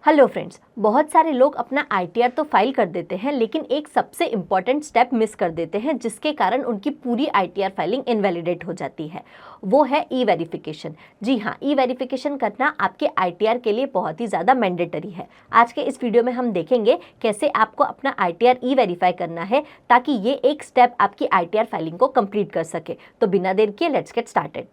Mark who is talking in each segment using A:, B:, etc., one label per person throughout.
A: Hello friends, बहुत सारे लोग अपना आईटीआर तो फाइल कर देते हैं लेकिन एक सबसे इम्पॉर्टेंट स्टेप मिस कर देते हैं जिसके कारण उनकी पूरी आईटीआर फाइलिंग इनवैलिडेट हो जाती है। वो है ई वेरिफिकेशन। जी हाँ, ई वेरिफिकेशन करना आपके आईटीआर के लिए बहुत ही ज़्यादा मैंडेटरी है। आज के इस वीडियो में हम देखेंगे कैसे आपको अपना आईटीआर ई वेरीफाई करना है ताकि ये एक स्टेप आपकी आईटीआर फाइलिंग को कंप्लीट कर सके। तो बिना देर किए लेट्स गेट स्टार्टेड।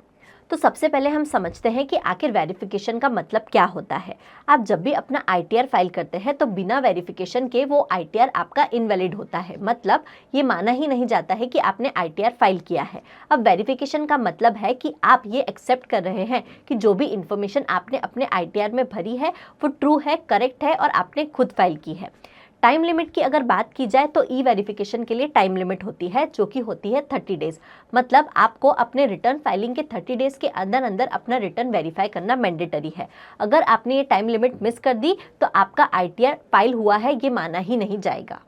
A: तो सबसे पहले हम समझते हैं कि आखिर वेरिफिकेशन का मतलब क्या होता है। आप जब भी अपना आईटीआर फाइल करते हैं तो बिना वेरिफिकेशन के वो आईटीआर आपका इनवैलिड होता है, मतलब ये माना ही नहीं जाता है कि आपने आईटीआर फाइल किया है। अब वेरिफिकेशन का मतलब है कि आप ये एक्सेप्ट कर रहे हैं कि जो भी इंफॉर्मेशन आपने अपने आईटीआर में भरी है वो ट्रू है, करेक्ट है और आपने खुद फाइल की है। टाइम लिमिट की अगर बात की जाए तो ई वेरिफिकेशन के लिए टाइम लिमिट होती है जो कि होती है 30 डेज। मतलब आपको अपने रिटर्न फाइलिंग के 30 डेज के अंदर अंदर अपना रिटर्न वेरीफाई करना मैंडेटरी है। अगर आपने ये टाइम लिमिट मिस कर दी तो आपका आईटीआर फाइल हुआ है ये माना ही नहीं जाएगा।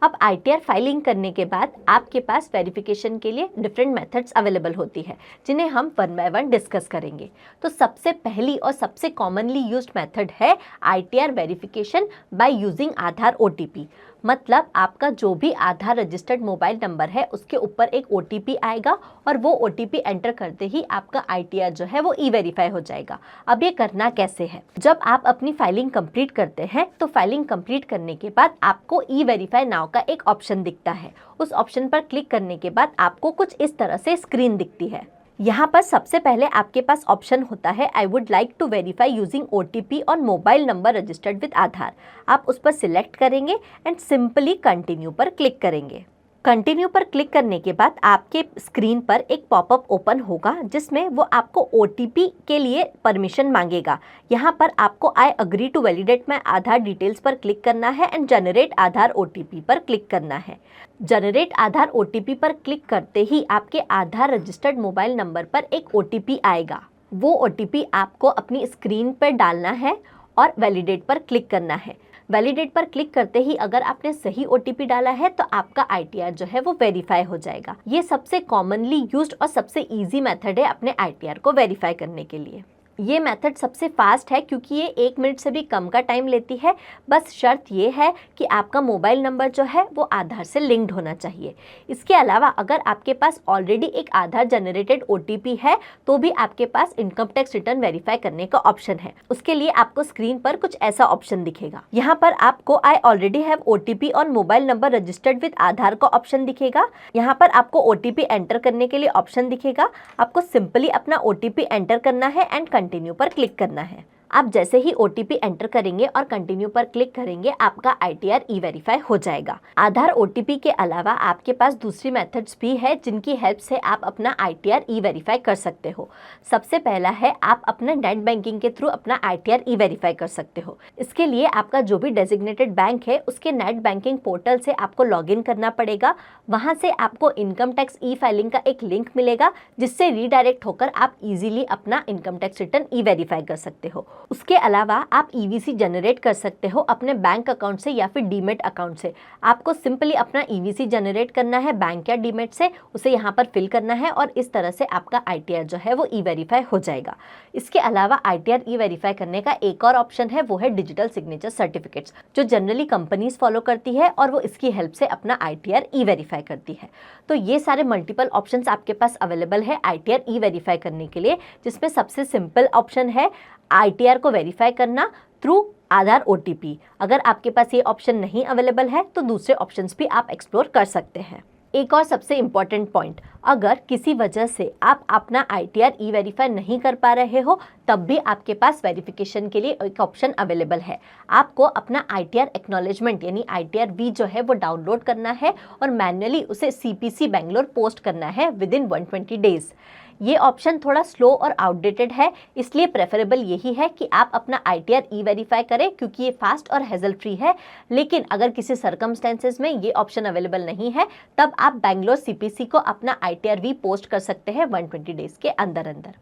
A: अब आईटीआर फाइलिंग करने के बाद आपके पास वेरिफिकेशन के लिए डिफरेंट मेथड्स अवेलेबल होती है जिन्हें हम वन बाय वन डिस्कस करेंगे। तो सबसे पहली और सबसे कॉमनली यूज्ड मेथड है ITR verification by using Aadhaar OTP. मतलब आपका जो भी आधार रजिस्टर्ड मोबाइल नंबर है उसके ऊपर एक ओटीपी आएगा और वो ओटीपी एंटर करते ही आपका आईटीआर जो है वो ई वेरीफाई हो जाएगा। अब ये करना कैसे है? जब आप अपनी फाइलिंग कंप्लीट करते हैं तो फाइलिंग कंप्लीट करने के बाद आपको ई वेरीफाई नाउ का एक ऑप्शन दिखता है। उस ऑप्शन पर क्लिक करने के बाद आपको कुछ इस तरह से स्क्रीन दिखती है। यहाँ पर सबसे पहले आपके पास ऑप्शन होता है I would like to verify using OTP on mobile number registered with Aadhaar. आप उस पर सिलेक्ट करेंगे एंड सिंपली कंटिन्यू पर क्लिक करेंगे। कंटिन्यू पर क्लिक करने के बाद आपके स्क्रीन पर एक पॉपअप ओपन होगा जिसमें वो आपको ओटीपी के लिए परमिशन मांगेगा। यहाँ पर आपको I agree to validate my Aadhaar details पर क्लिक करना है एंड जनरेट आधार ओटीपी पर क्लिक करना है। जनरेट आधार ओटीपी पर क्लिक करते ही आपके आधार रजिस्टर्ड मोबाइल नंबर पर एक ओटीपी आएगा। वो ओटीपी आपको अपनी स्क्रीन पर डालना है और वैलिडेट पर क्लिक करना है। वैलिडेट पर क्लिक करते ही अगर आपने सही ओटीपी डाला है तो आपका आईटीआर जो है वो वेरीफाई हो जाएगा। ये सबसे कॉमनली यूज्ड और सबसे इजी मेथड है अपने आईटीआर को वेरीफाई करने के लिए। ये मेथड सबसे फास्ट है क्योंकि ये 1 मिनट से भी कम का टाइम लेती है। बस शर्त ये है कि आपका मोबाइल नंबर जो है वो आधार से लिंक्ड होना चाहिए। इसके अलावा अगर आपके पास ऑलरेडी एक आधार जनरेटेड ओटीपी है तो भी आपके पास इनकम टैक्स रिटर्न वेरीफाई करने का ऑप्शन है। उसके लिए आपको स्क्रीन पर कुछ ऐसा ऑप्शन दिखेगा। यहाँ पर आपको I already have OTP on mobile number registered with Aadhaar का ऑप्शन दिखेगा। यहाँ पर आपको ओटीपी एंटर करने के लिए ऑप्शन दिखेगा। आपको सिंपली अपना ओटीपी एंटर करना है एंड कंटिन्यू पर क्लिक करना है। आप जैसे ही ओटीपी एंटर करेंगे और कंटिन्यू पर क्लिक करेंगे आपका आईटीआर ई वेरीफाई हो जाएगा। आधार ओटीपी के अलावा आपके पास दूसरी मेथड्स भी है जिनकी हेल्प से आप अपना आईटीआर ई वेरीफाई कर सकते हो। सबसे पहला है आप अपना नेट बैंकिंग के थ्रू अपना आईटीआर ई वेरीफाई कर सकते हो। इसके लिए आपका जो भी डेजिग्नेटेड बैंक है उसके नेट बैंकिंग पोर्टल से आपको लॉगिन करना पड़ेगा। वहां से आपको इनकम टैक्स ई फाइलिंग का एक लिंक मिलेगा जिससे रीडायरेक्ट होकर आप इजीली अपना इनकम टैक्स रिटर्न ई वेरीफाई कर सकते हो। उसके अलावा आप ईवीसी जनरेट कर सकते हो अपने बैंक अकाउंट से या फिर डीमेट अकाउंट से। आपको सिंपली अपना ईवीसी जनरेट करना है बैंक या डीमेट से, उसे यहाँ पर फिल करना है और इस तरह से आपका आईटीआर जो है वो ई वेरीफाई हो जाएगा। इसके अलावा आईटीआर ई वेरीफाई करने का एक और ऑप्शन है, वो है डिजिटल सिग्नेचर सर्टिफिकेट्स जो जनरली कंपनीज फॉलो करती है और वो इसकी हेल्प से अपना आईटीआर ई वेरीफाई करती है। तो ये सारे मल्टीपल ऑप्शंस आपके पास अवेलेबल है आईटीआर ई वेरीफाई करने के लिए, जिसमें सबसे सिंपल ऑप्शन है आईटीआर को वेरीफाई करना थ्रू आधार ओटीपी। अगर आपके पास ये ऑप्शन नहीं अवेलेबल है तो दूसरे ऑप्शंस भी आप एक्सप्लोर कर सकते हैं। एक और सबसे इम्पॉर्टेंट पॉइंट, अगर किसी वजह से आप अपना आईटीआर ई वेरीफाई नहीं कर पा रहे हो तब भी आपके पास वेरिफिकेशन के लिए एक ऑप्शन अवेलेबल है। आपको अपना आईटीआर एक्नॉलेजमेंट यानी आईटीआर वी जो है वो डाउनलोड करना है और मैन्युअली उसे सीपीसी बेंगलोर पोस्ट करना है विद इन 120 डेज। ये ऑप्शन थोड़ा स्लो और आउटडेटेड है, इसलिए प्रेफरेबल यही है कि आप अपना आईटीआर ई वेरीफाई करें क्योंकि ये फास्ट और हेजल फ्री है। लेकिन अगर किसी सर्कमस्टेंसेज में ये ऑप्शन अवेलेबल नहीं है तब आप बेंगलोर सीपीसी को अपना आईटीआर वी पोस्ट कर सकते हैं 120 डेज के अंदर अंदर।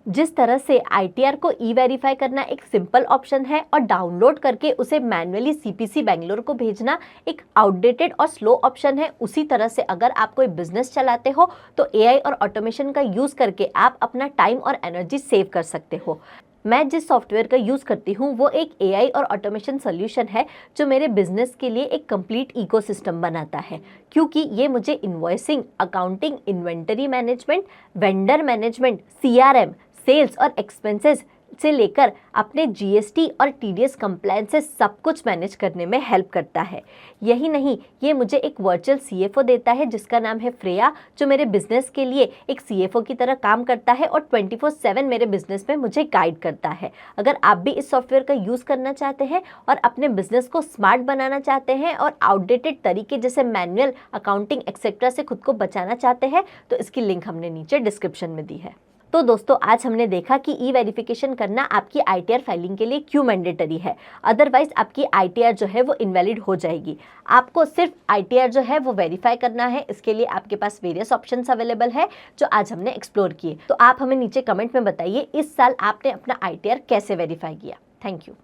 A: जिस तरह से आईटीआर को ई वेरीफाई करना एक सिंपल ऑप्शन है और डाउनलोड करके उसे मैन्युअली सीपीसी बेंगलोर को भेजना एक आउटडेटेड और स्लो ऑप्शन है, उसी तरह से अगर आप कोई बिजनेस चलाते हो तो एआई और ऑटोमेशन का यूज़ करके आप अपना टाइम और एनर्जी सेव कर सकते हो। मैं जिस सॉफ्टवेयर का यूज़ करती हूँ वो एक एआई और ऑटोमेशन सॉल्यूशन है जो मेरे बिजनेस के लिए एक कंप्लीट इकोसिस्टम बनाता है, क्योंकि ये मुझे invoicing, accounting, inventory management, vendor management, CRM, sales और एक्सपेंसेस से लेकर अपने जीएसटी और टीडीएस कंप्लायंसेस सब कुछ मैनेज करने में हेल्प करता है। यही नहीं, ये मुझे एक वर्चुअल सीएफओ देता है जिसका नाम है फ्रेया, जो मेरे बिजनेस के लिए एक सीएफओ की तरह काम करता है और 24/7 मेरे बिजनेस में मुझे गाइड करता है। अगर आप भी इस सॉफ्टवेयर का यूज़ करना चाहते हैं और अपने बिजनेस को स्मार्ट बनाना चाहते हैं और आउटडेटेड तरीके जैसे मैनुअल, अकाउंटिंग एक्सेट्रा से खुद को बचाना चाहते हैं, तो इसकी लिंक हमने नीचे डिस्क्रिप्शन में दी है। तो दोस्तों, आज हमने देखा कि ई वेरिफिकेशन करना आपकी आईटीआर फाइलिंग के लिए क्यों मैंडेटरी है। अदरवाइज आपकी आईटीआर जो है वो इनवैलिड हो जाएगी। आपको सिर्फ आईटीआर जो है वो वेरीफाई करना है। इसके लिए आपके पास वेरियस ऑप्शंस अवेलेबल है जो आज हमने एक्सप्लोर किए। तो आप हमें नीचे कमेंट में बताइए इस साल आपने अपना आईटीआर कैसे वेरीफाई किया। Thank you.